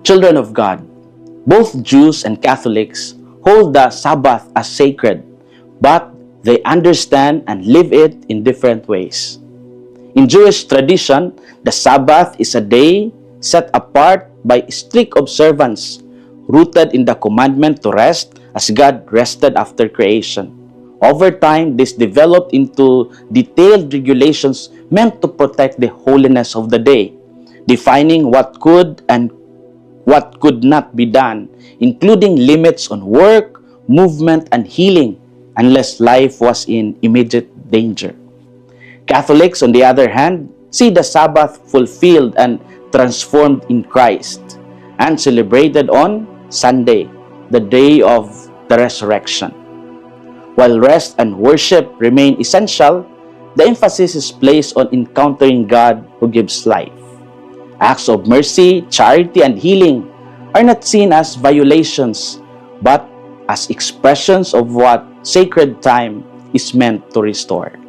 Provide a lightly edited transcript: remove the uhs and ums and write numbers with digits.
Children of God, both Jews and Catholics hold the Sabbath as sacred, but they understand and live it in different ways. In Jewish tradition, the Sabbath is a day set apart by strict observance, rooted in the commandment to rest as God rested after creation. Over time, this developed into detailed regulations meant to protect the holiness of the day, defining what could and what could not be done, including limits on work, movement, and healing, unless life was in immediate danger. Catholics, on the other hand, see the Sabbath fulfilled and transformed in Christ and celebrated on Sunday, the day of the resurrection. While rest and worship remain essential, the emphasis is placed on encountering God who gives life. Acts of mercy, charity, and healing are not seen as violations, but as expressions of what sacred time is meant to restore.